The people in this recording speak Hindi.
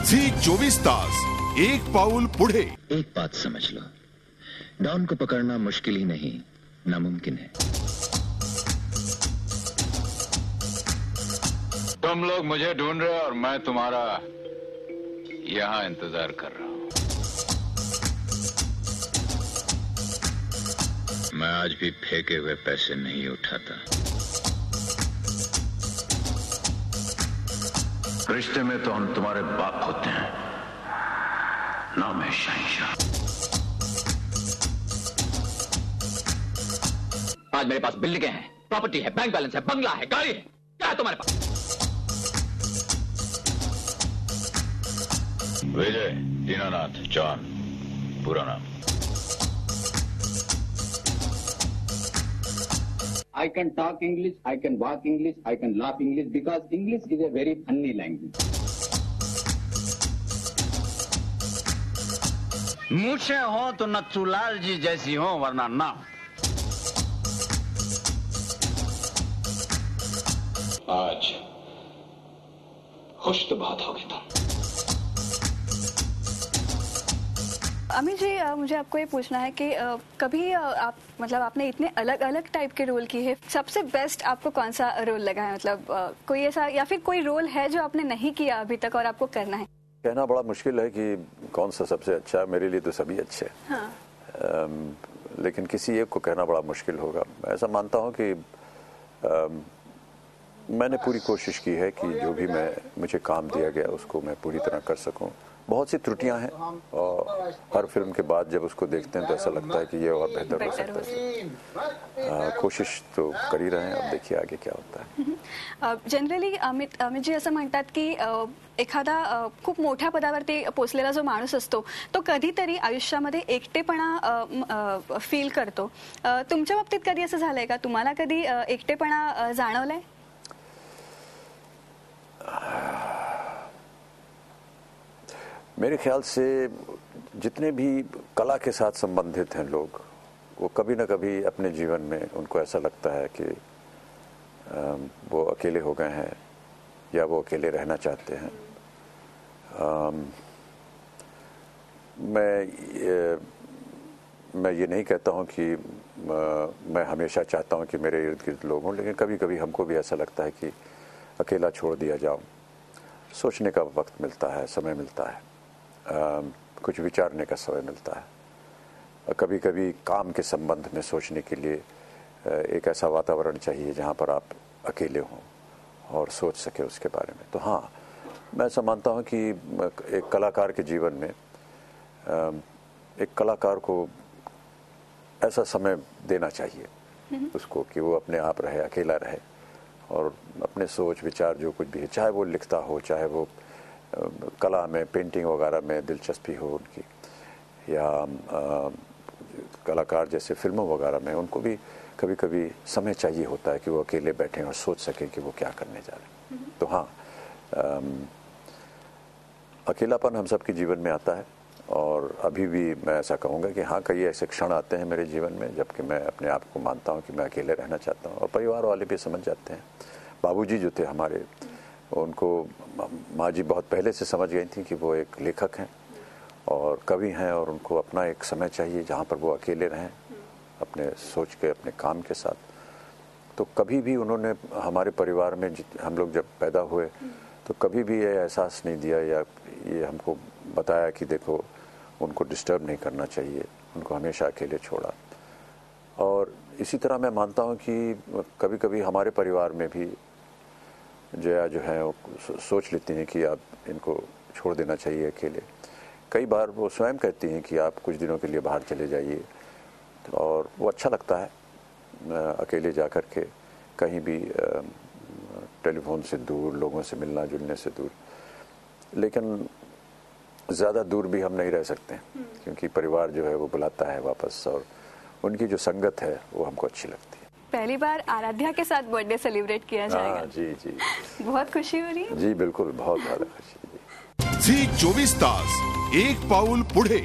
झी 24 तास एक पाऊल पुढे। एक बात समझ लो, डॉन को पकड़ना मुश्किल ही नहीं, नामुमकिन है। तुम लोग मुझे ढूंढ रहे हो और मैं तुम्हारा यहां इंतजार कर रहा हूं। मैं आज भी फेंके हुए पैसे नहीं उठाता। रिश्ते में तो हम तुम्हारे बाप होते हैं, नाम है शहंशाह। आज मेरे पास बिल्डिंगें हैं, प्रॉपर्टी है, बैंक बैलेंस है, बंगला है, गाड़ी है। क्या है तुम्हारे पास? विजय दीनानाथ जॉन, पूरा नाम। I can talk English, I can walk English, I can laugh English because English is a very funny language. मूछे हो तो नथुलाल जी जैसी हो, वरना ना हो। आज खुश तो बात होगी तुम। अमित जी, मुझे आपको ये पूछना है कि कभी आप मतलब आपने इतने अलग अलग टाइप के रोल किए हैं, सबसे बेस्ट आपको कौन सा रोल लगा है? मतलब कोई ऐसा या फिर कोई रोल है जो आपने नहीं किया अभी तक और आपको करना है? कहना बड़ा मुश्किल है कि कौन सा सबसे अच्छा है। मेरे लिए तो सभी अच्छे हैं। हाँ। लेकिन किसी एक को कहना बड़ा मुश्किल होगा। मैं ऐसा मानता हूँ कि मैंने पूरी कोशिश की है कि जो भी मुझे काम दिया गया उसको मैं पूरी तरह कर सकूं। बहुत सी त्रुटियां हैं और हर फिल्म के बाद जब उसको देखते हैं तो ऐसा लगता है कि ये और बेहतर हो सकता है। कोशिश तो कर ही रहे हैं, अब देखिए आगे क्या होता है। जनरली अमित जी असं म्हणतात की एखादा खूप मोठ्या पदावरती पोचलेला जो माणूस असतो तो कधीतरी आयुष्यामध्ये एकटेपणा फील करतो। तुमच्या बाबतीत कधी असं झालंय का? तुम्हाला कधी एकटेपणा जाणवलाय? मेरे ख्याल से जितने भी कला के साथ संबंधित हैं लोग, वो कभी न कभी अपने जीवन में उनको ऐसा लगता है कि वो अकेले हो गए हैं या वो अकेले रहना चाहते हैं। मैं ये नहीं कहता हूँ कि मैं हमेशा चाहता हूँ कि मेरे इर्द गिर्द लोग हों, लेकिन कभी कभी हमको भी ऐसा लगता है कि अकेला छोड़ दिया जाऊँ। सोचने का वक्त मिलता है, समय मिलता है, कुछ विचारने का समय मिलता है। कभी कभी काम के संबंध में सोचने के लिए एक ऐसा वातावरण चाहिए जहाँ पर आप अकेले हों और सोच सके उसके बारे में। तो हाँ, मैं ऐसा मानता हूँ कि एक कलाकार के जीवन में एक कलाकार को ऐसा समय देना चाहिए उसको कि वो अपने आप रहे, अकेला रहे और अपने सोच विचार जो कुछ भी है, चाहे वो लिखता हो, चाहे वो कला में, पेंटिंग वगैरह में दिलचस्पी हो उनकी, या कलाकार जैसे फिल्मों वगैरह में, उनको भी कभी कभी समय चाहिए होता है कि वो अकेले बैठें और सोच सकें कि वो क्या करने जा रहे हैं। तो हाँ, अकेलापन हम सबके जीवन में आता है और अभी भी मैं ऐसा कहूँगा कि हाँ, कई ऐसे क्षण आते हैं मेरे जीवन में जबकि मैं अपने आप को मानता हूँ कि मैं अकेले रहना चाहता हूँ और परिवार वाले भी समझ जाते हैं। बाबूजी जो थे हमारे, उनको माँ जी बहुत पहले से समझ गई थी कि वो एक लेखक हैं और कवि हैं और उनको अपना एक समय चाहिए जहाँ पर वो अकेले रहें अपने सोच के, अपने काम के साथ। तो कभी भी उन्होंने हमारे परिवार में, हम लोग जब पैदा हुए तो कभी भी ये एहसास नहीं दिया या ये हमको बताया कि देखो उनको डिस्टर्ब नहीं करना चाहिए, उनको हमेशा अकेले छोड़ा। और इसी तरह मैं मानता हूँ कि कभी कभी हमारे परिवार में भी जया जो है वो सोच लेती हैं कि आप इनको छोड़ देना चाहिए अकेले। कई बार वो स्वयं कहती हैं कि आप कुछ दिनों के लिए बाहर चले जाइए और वो अच्छा लगता है अकेले जा कर के कहीं भी टेलीफोन से दूर, लोगों से मिलना जुलने से दूर। लेकिन ज़्यादा दूर भी हम नहीं रह सकते क्योंकि परिवार जो है वो बुलाता है वापस और उनकी जो संगत है वो हमको अच्छी लगती है। पहली बार आराध्या के साथ बर्थडे सेलिब्रेट किया जाएगा। जी जी। बहुत खुशी हो रही है? जी बिल्कुल, बहुत ज़्यादा खुशी। झी 24 तास एक पाऊल पुढे।